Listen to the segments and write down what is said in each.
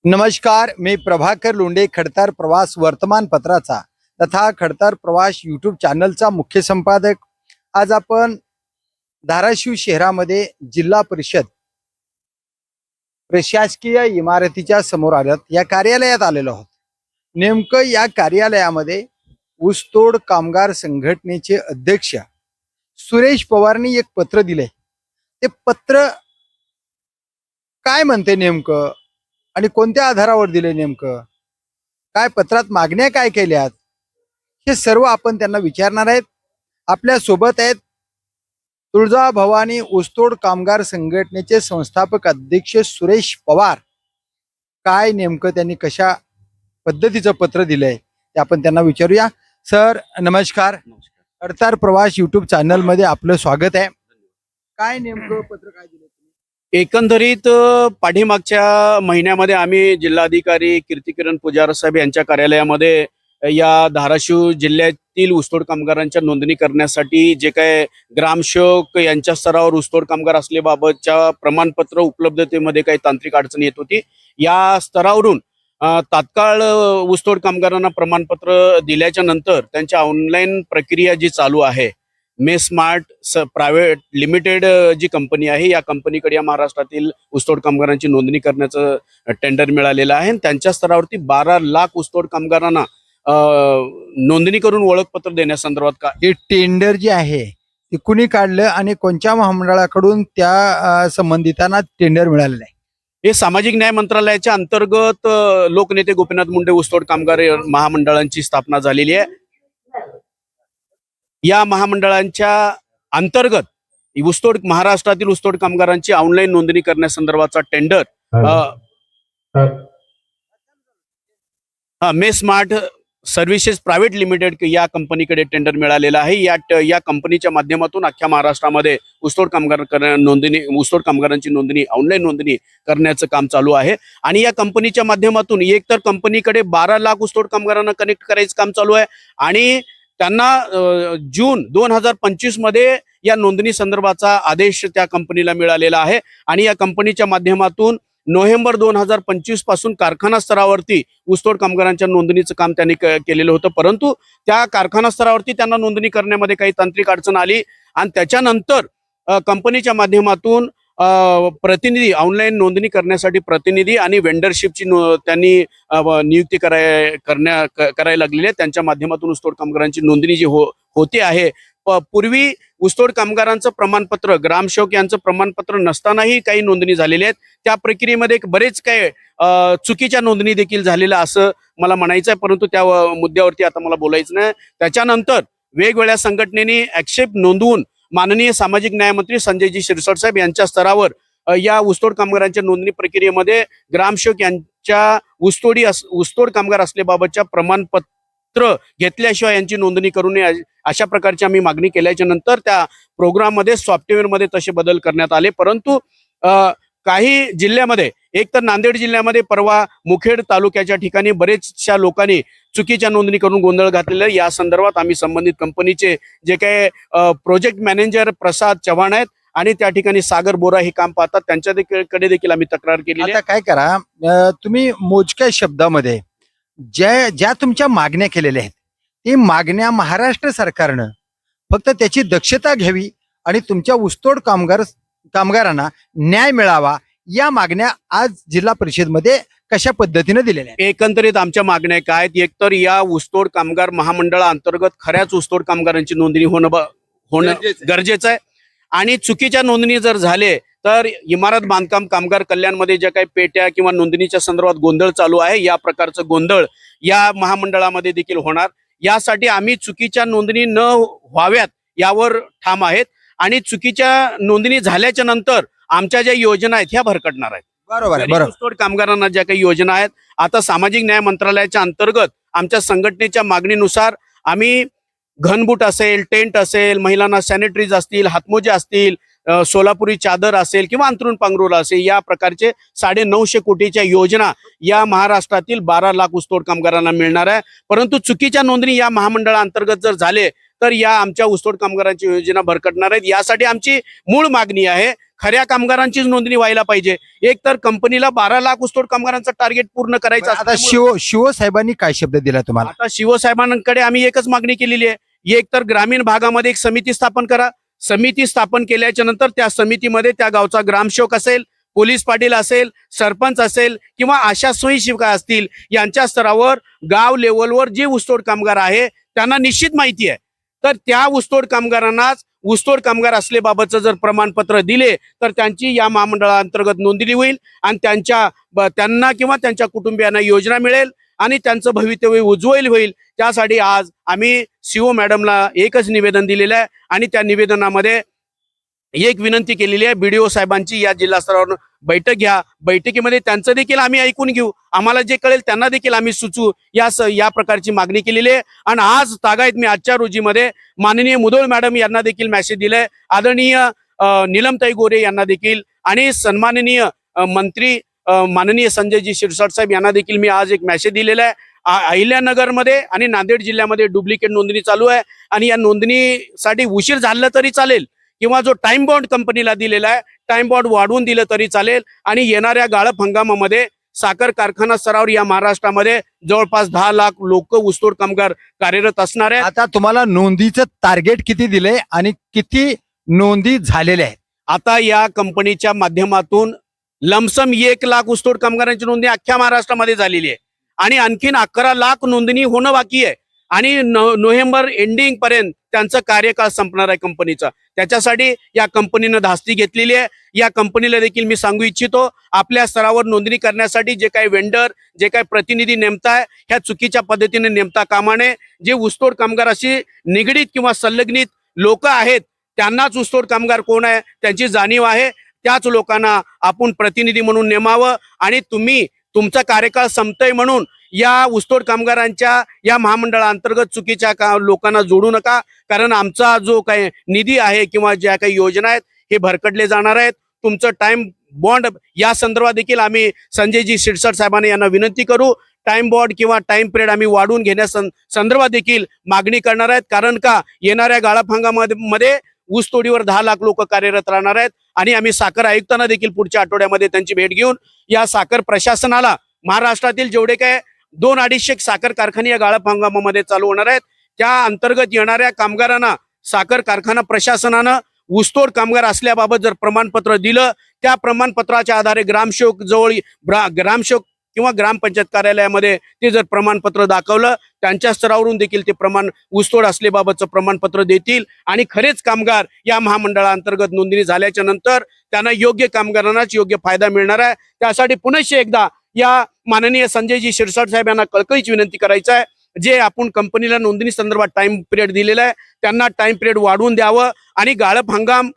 नमस्कार, मी प्रभाकर लोंढे, खडतर प्रवास वर्तमानपत्राचा तथा खडतर प्रवास यूट्यूब चॅनलचा मुख्य संपादक। आज आपण धाराशिव शहरामध्ये जिल्हा परिषद प्रशासकीय इमारतीच्या समोर आल्यात, या कार्यालयात आलेलो आहोत। नेमकं या कार्यालयामध्ये ऊसतोड कामगार संघटनेचे अध्यक्ष सुरेश पवारनी एक पत्र दिले। ते पत्र काय म्हणते नेमकं आणि कोणत्या आधारावर दिले, नेमकं काय पत्रात मागण्या काय केल्यात, हे सर्व आपण त्यांना विचारणार आहेत। आपल्या सोबत आहेत तुळजाभवानी ऊसतोड कामगार संघटनेचे संस्थापक अध्यक्ष सुरेश पवार। काय नेमकं त्यांनी कशा पद्धतीचं पत्र दिलंय ते आपण त्यांना विचारूया। सर नमस्कार, खडतर प्रवास यूट्यूब चॅनल मध्ये आपलं स्वागत आहे। काय नेमकं पत्र काय दिलं? एकंदरीत पाठीमागच्या महिन्यामध्ये आम्ही जिल्हाधिकारी कीर्तिकिरण पुजारी साहेब यांच्या कार्यालयामध्ये या धाराशिव जिल्ह्यातील ऊसतोड कामगारांच्या नोंदणी करण्यासाठी जे काय ग्रामसेवक यांच्या स्तरावर ऊसतोड कामगार असल्याबाबतच्या प्रमाणपत्र उपलब्धतेमध्ये काही तांत्रिक अडचणी येत होती। या स्तरावरून तात्काळ ऊसतोड कामगारांना प्रमाणपत्र दिल्याच्या नंतर त्यांच्या ऑनलाईन प्रक्रिया जी चालू आहे, मेस्मार्ट प्रायव्हेट लिमिटेड जी कंपनी आहे, या कंपनीकडे या महाराष्ट्रातील ऊसतोड कामगारांची नोंदणी करण्याचं टेंडर मिळालेलं आहे। त्यांच्या स्तरावरती 12 लाख ऊसतोड कामगारांना नोंदणी करून ओळखपत्र देण्यासंदर्भात का हे टेंडर जे आहे ते कुणी काढलं आणि कोणत्या महामंडळाकडून त्या संबंधितांना टेंडर मिळालेलं आहे? हे सामाजिक न्याय मंत्रालयाच्या अंतर्गत लोकनेते गोपीनाथ मुंडे ऊसतोड कामगार महामंडळांची स्थापना झालेली आहे। या महामंडळांच्या अंतर्गत महाराष्ट्रातील ऊसतोड कामगारांची ऑनलाईन नोंदणी करण्यासंदर्भाचा टेंडर मेस्मार्ट सर्व्हिसेस प्रायव्हेट लिमिटेड या कंपनीकडे टेंडर मिळालेला आहे। या कंपनीच्या माध्यमातून अख्ख्या महाराष्ट्रामध्ये ऊसतोड कामगारांची नोंदणी ऑनलाईन नोंदणी करण्याचं काम चालू आहे। आणि या कंपनीच्या माध्यमातून एकतर कंपनीकडे 12 लाख ऊसतोड कामगारांना कनेक्ट करायचं काम चालू आहे आणि त्यांना जून 2025 मध्ये या नोंदणी संदर्भाचा आदेश त्या कंपनीला मिळालेला आहे। आणि या कंपनीच्या माध्यमातून नोव्हेंबर 2025 पासून कारखाना स्तरावरती ऊसतोड कामगारांच्या नोंदणीचं काम त्यांनी केलेलं होतं, परंतु त्या कारखाना स्तरावरती त्यांना नोंदणी करण्यामध्ये काही तांत्रिक अडचण आली आणि त्याच्यानंतर कंपनीच्या माध्यमातून प्रतिनिधी ऑनलाईन नोंदणी करण्यासाठी प्रतिनिधी आणि वेंडरशिपची त्यांनी नियुक्ती करायला लागलेली आहे। त्यांच्या माध्यमातून ऊसतोड कामगारांची नोंदणी जी होते आहे। पूर्वी ऊसतोड कामगारांचं प्रमाणपत्र ग्रामसेवक यांचं प्रमाणपत्र नसतानाही काही नोंदणी झालेल्या आहेत। त्या प्रक्रियेमध्ये बरेच काही चुकीच्या नोंदणी देखील झालेल्या असं मला म्हणायचं आहे, परंतु त्या मुद्द्यावरती आता मला बोलायचं नाही। त्याच्यानंतर वेगवेगळ्या संघटनेने ऍक्सेप्ट नोंदवून माननीय सामाजिक न्यायमंत्री संजयजी शिरसाट साहेब यांच्या स्तरावर या ऊसतोड कामगारांच्या नोंदणी प्रक्रियेमध्ये ग्रामसेवक यांच्या ऊसतोड कामगार असल्याबाबतच्या प्रमाणपत्र घेतल्याशिवाय यांची नोंदणी करू नये अशा प्रकारची आम्ही मागणी केल्याच्या नंतर त्या प्रोग्राममध्ये सॉफ्टवेअरमध्ये तसे बदल करण्यात आले। परंतु काही जिल्ह्यामध्ये, एक तर नांदेड जिल्ह्यामध्ये परवा मुखेड तालुक्याच्या ठिकाणी बरेचशा लोकांनी चुकीच्या नोंदणी करून गोंधळ घातलेला। या संदर्भात आम्ही संबंधित कंपनीचे जे काही प्रोजेक्ट मॅनेजर प्रसाद चव्हाण आहेत आणि त्या ठिकाणी सागर बोरा हे काम पाहतात, त्यांच्याकडे देखील आम्ही तक्रार केली। आता काय करा, तुम्ही मोजक्या शब्दामध्ये ज्या तुमच्या मागण्या केलेल्या आहेत ती मागण्या महाराष्ट्र सरकारनं फक्त त्याची दक्षता घ्यावी आणि तुमच्या ऊसतोड कामगारांना न्याय मिळावा, या मागण्या आज जिल्हा परिषद मध्ये कशा पद्धतीने दिलेल्या आहेत? एकंदरीत आमच्या मागण्या काय आहेत, एकतर या ऊसतोड कामगार महामंडळाअंतर्गत खऱ्याच ऊसतोड कामगारांची नोंदणी होणं गरजेचं आहे। आणि चुकीच्या नोंदणी जर झाले तर इमारत बांधकाम कामगार कल्याणमध्ये ज्या काही पेट्या किंवा नोंदणीच्या संदर्भात गोंधळ चालू आहे, या प्रकारचं गोंधळ या महामंडळामध्ये देखील होणार। यासाठी आम्ही चुकीच्या नोंदणी न व्हाव्यात यावर ठाम आहेत आणि चुकीच्या नोंदणी झाल्याच्या नंतर आमच्या ज्या योजना आहेत ह्या भरकटणार आहेत। बरोबर आहे, बरोबर। ऊसतोड कामगारांना ज्या काही योजना आहेत, आता सामाजिक न्याय मंत्रालयाच्या अंतर्गत आमच्या संघटनेच्या मागणीनुसार आम्ही घनबूट असेल, टेंट असेल, महिलांना सॅनिटरीज असतील, हातमोजे असतील, सोलापुरी चादर असेल किंवा अंथरूण पांघरूण असेल, या प्रकारचे 950 कोटीच्या योजना या महाराष्ट्रातील 12 लाख ऊसतोड कामगारांना मिळणार आहे। परंतु चुकीच्या नोंदणी या महामंडळाअंतर्गत जर झाले तर या आमच्या ऊसतोड कामगारांची योजना भरकटणार आहेत. यासाठी आमची मूळ मागणी आहे, खऱ्या कामगारांचीच नोंदणी व्हायला पाहिजे. एक तर कंपनीला 12 लाख ऊसतोड कामगारांचं टार्गेट पूर्ण करायचं आता असल्यामुळं शिवसाहेबांनी काय शब्द दिला तुम्हाला? आता शिवसाहेबांकडे आम्ही एकच मागणी केलेली आहे, एक तर ग्रामीण भागामध्ये एक समिती स्थापन करा. समिती स्थापन केल्याच्या नंतर त्या समितीमध्ये त्या गावचा ग्रामसेवक असेल, पोलीस पाटील असेल, सरपंच असेल किंवा आशा स्वयंसेविका असतील, यांच्या स्तरावर गाव लेवलवर जे ऊसतोड कामगार आहे त्यांना निश्चित माहिती आहे. तर त्या ऊसतोड कामगारांनाच ऊसतोड कामगार असल्याबाबतचं जर प्रमाणपत्र दिले तर त्यांची या महामंडळाअंतर्गत नोंदणी होईल आणि त्यांना किंवा त्यांच्या कुटुंबियांना योजना मिळेल आणि त्यांचं भवितव्य उज्ज्वल होईल. त्यासाठी आज आम्ही सीओ मॅडमला एकच निवेदन दिलेलं आहे आणि त्या निवेदनामध्ये एक विनंती केलेली आहे, BDO साहेबांची या जिल्हा स्तरावर बैठक घ्या. बैठकीमध्ये त्यांचं देखील आम्ही ऐकून घेऊ, आम्हाला जे कळेल त्यांना देखील आम्ही सुचवू, या प्रकारची मागणी केलेली आहे. आणि आज तागायत मी आजच्या रोजीमध्ये माननीय मुधोळ मॅडम यांना देखील मेसेज दिलाय, आदरणीय नीलमताई गोरे यांना देखील आणि सन्माननीय मंत्री माननीय संजयजी शिरसाट साहेब यांना देखील मी आज एक मेसेज दिलेला आहे. अहिल्यानगरमध्ये आणि नांदेड जिल्ह्यामध्ये डुप्लिकेट नोंदणी चालू आहे आणि या नोंदणीसाठी उशीर झाला तरी चालेल किंवा जो टाइम बॉन्ड कंपनीला दिलेला आहे टाइम बॉन्ड वाढवून दिलं तरी चालेल. आणि येणाऱ्या गाळप हंगामामध्ये साखर कारखाना स्तरावर या महाराष्ट्रामध्ये जवळपास 10 लाख लोक ऊसतोड कामगार कार्यरत असणार आहेत. आता तुम्हाला नोंदीचं टार्गेट किती दिलंय आणि किती नोंदी झालेल्या आहेत? आता या कंपनीच्या माध्यमातून लमसम 1 लाख ऊसतोड कामगारांची नोंदणी अख्ख्या महाराष्ट्रामध्ये झालेली आहे आणि आणखीन 11 लाख नोंदणी होणं बाकी आहे आणि नोव्हेंबर एंडिंग पर्यंत त्यांचा कार्यकाळ संपणार आहे कंपनीचा. त्याच्यासाठी या कंपनीनं धास्ती घेतलेली आहे. या कंपनीला देखील मी सांगू इच्छितो, आपल्या स्तरावर नोंदणी करण्यासाठी जे काही वेंडर, जे काही प्रतिनिधी नेमताय ह्या चुकीच्या पद्धतीने नेमता कामा नये. जे ऊसतोड कामगाराशी निगडीत किंवा संलग्नित लोक आहेत त्यांनाच ऊसतोड कामगार कोण आहे त्यांची जाणीव आहे, त्याच लोकांना आपण प्रतिनिधी म्हणून नेमावं आणि तुमचा कार्यकाळ संपतोय म्हणून या ऊसतोड कामगारांच्या या महामंडळाअंतर्गत चुकीच्या लोकांना जोडू नका, कारण आमचा जो काही निधी आहे किंवा ज्या काही योजना आहेत हे भरकडले जाणार आहेत. तुमचं टाइम बॉन्ड या संदर्भात देखील आम्ही संजयजी शिरसाट साहेबांना यांना विनंती करू, टाइम बॉन्ड किंवा टाइम पिरियड आम्ही वाढवून घेण्यास संदर्भात देखील मागणी करणार आहेत. कारण का येणाऱ्या गाळप हंगामामध्ये ऊसतोडीवर 10 लाख लोक कार्यरत राहणार आहेत आणि आम्ही साखर आयुक्तांना देखील पुढच्या आठवड्यामध्ये त्यांची भेट घेऊन या साखर प्रशासनाला महाराष्ट्रातील जेवढे काय 200-250 साखर कारखाने या गाळप हंगामामध्ये चालू होणार आहेत त्या अंतर्गत येणाऱ्या कामगारांना साखर कारखाना प्रशासनानं ऊसतोड कामगार असल्याबाबत जर प्रमाणपत्र दिलं, त्या प्रमाणपत्राच्या आधारे ग्रामसेवक जवळ ग्रामसेवक किंवा ग्रामपंचायत कार्यालयामध्ये ते जर प्रमाणपत्र दाखवलं, त्यांच्या स्तरावरून देखील ते ऊसतोड असल्याबाबतचं प्रमाणपत्र देतील आणि खरेच कामगार या महामंडळाअंतर्गत नोंदणी झाल्याच्या नंतर त्यांना योग्य कामगारांनाच योग्य फायदा मिळणार आहे. त्यासाठी पुनश्च एकदा या माननीय संजयजी शिरसाट साहेब यांना कळकळीची विनंती करायचं आहे, जे आपण कंपनीला नोंदणी संदर्भात टाइम पिरियड दिलेला आहे त्यांना टाइम पिरियड वाढवून द्यावं आणि गाळप हंगाम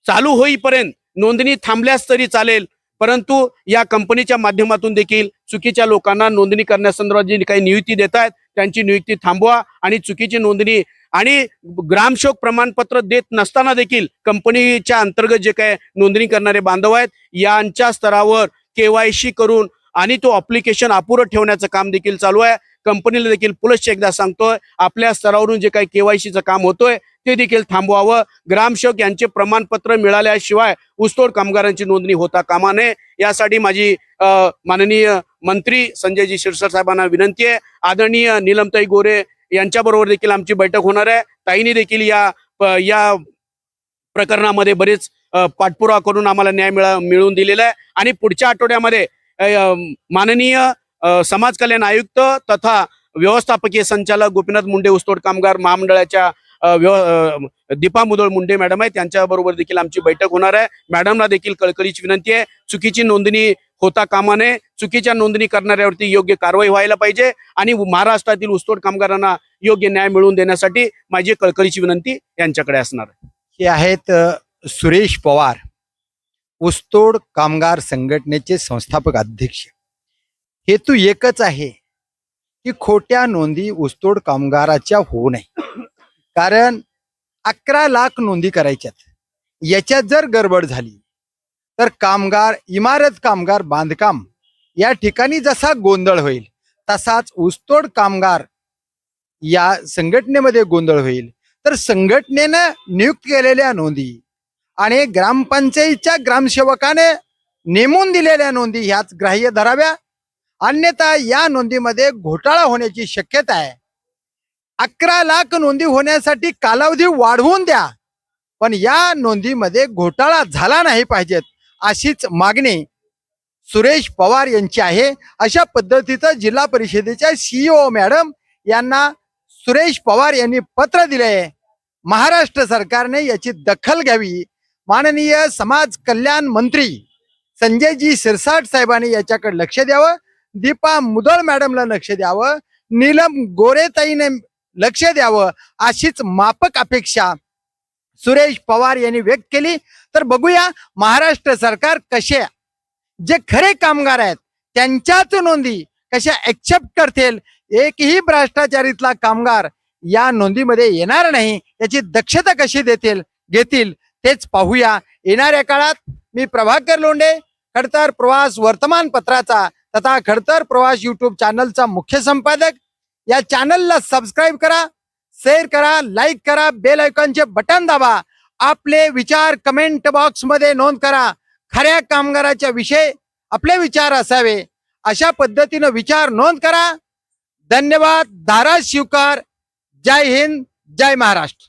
चालू होईपर्यंत नोंदणी थांबल्यास तरी चालेल, परंतु या कंपनीच्या माध्यमातून देखील चुकीच्या लोकांना नोंदणी करण्यासंदर्भात जी काही नियुक्ती देत आहेत त्यांची नियुक्ती थांबवा आणि चुकीची नोंदणी आणि ग्रामसेवक प्रमाणपत्र देत नसताना देखील कंपनीच्या अंतर्गत जे काही नोंदणी करणारे बांधव आहेत यांच्या स्तरावर KYC करून आणि तो अप्लिकेशन अपुरं ठेवण्याचं काम देखील चालू आहे. कंपनीला देखील पुनश्च एकदा सांगतोय, आपल्या स्तरावरून जे काही KYCचं काम होतोय ते देखील थांबवावं. ग्रामसेवक यांचे प्रमाणपत्र मिळाल्याशिवाय ऊसतोड कामगारांची नोंदणी होता कामा नये. यासाठी माझी माननीय मंत्री संजयजी शिरसाट साहेबांना विनंती आहे. आदरणीय नीलमताई गोरे यांच्याबरोबर देखील आमची बैठक होणार आहे. ताईंनी देखील या प्रकरणामध्ये बरेच पाठपुरावा करून आम्हाला न्याय मिळवून दिलेला आहे आणि पुढच्या आठवड्यामध्ये माननीय समाज कल्याण आयुक्त तथा व्यवस्थापकीय संचालक गोपीनाथ मुंडे ऊसतोड कामगार महामंडळाच्या दीपा मुधोळ मुंडे मॅडम आहेत त्यांच्याबरोबर देखील आमची बैठक होणार आहे. मॅडमला देखील कळकळीची विनंती आहे, चुकीची नोंदणी होता कामा नये, चुकीच्या नोंदणी करणाऱ्यावरती योग्य कारवाई व्हायला पाहिजे आणि महाराष्ट्रातील ऊसतोड कामगारांना योग्य न्याय मिळवून देण्यासाठी माझी कळकळीची विनंती यांच्याकडे असणार आहे. हे आहेत सुरेश पवार, ऊसतोड कामगार संघटनेचे संस्थापक अध्यक्ष. हेतू एकच आहे की खोट्या नोंदी ऊसतोड कामगाराच्या होऊ नये, कारण 11 लाख नोंदी करायच्यात. याच्यात जर गडबड झाली तर कामगार, इमारत कामगार, बांधकाम या ठिकाणी जसा गोंधळ होईल तसाच ऊसतोड कामगार या संघटनेमध्ये गोंधळ होईल. तर संघटनेनं नियुक्त केलेल्या नोंदी आणि ग्रामपंचायतीच्या ग्रामसेवकाने नेमून दिलेल्या नोंदी ह्याच ग्राह्य धराव्या, अन्यथा या नोंदीमध्ये घोटाळा होण्याची शक्यता आहे. 11 लाख नोंदी होण्यासाठी कालावधी वाढवून द्या, पण या नोंदीमध्ये घोटाळा झाला नाही पाहिजेत अशीच मागणी सुरेश पवार यांची आहे. अशा पद्धतीचं जिल्हा परिषदेच्या CEO मॅडम यांना सुरेश पवार यांनी पत्र दिले आहे. महाराष्ट्र सरकारने याची दखल घ्यावी. माननीय समाज कल्याण मंत्री संजयजी शिरसाट साहेबांनी याच्याकडे लक्ष द्यावं. दीपा मुदळ मॅडमला लक्ष द्यावं. नीलम गोरेताईने लक्ष द्यावं अशीच माफक अपेक्षा सुरेश पवार यांनी व्यक्त केली. तर बघूया महाराष्ट्र सरकार कसे जे खरे कामगार आहेत त्यांच्याच नोंदी कशा ऍक्सेप्ट करतील. एकही भ्रष्टाचारीतला कामगार या नोंदीमध्ये येणार नाही याची दक्षता कशी घेतील तेच पाहूया. येणाऱ्या काळात मी प्रभाकर लोंढे, खडतर प्रवास वर्तमानपत्राचा तथा खडतर प्रवास YouTube चॅनलचा मुख्य संपादक. या चॅनलला सबस्क्राईब करा, शेअर करा, लाईक करा, बेल आयकॉनचे बटन दाबा. आपले विचार कमेंट बॉक्स मध्ये नोंद करा. खऱ्या कामगाराच्या विषयी आपले विचार असावे अशा पद्धतीनं विचार नोंद करा. धन्यवाद. धाराशिवकर. जय हिंद, जय महाराष्ट्र.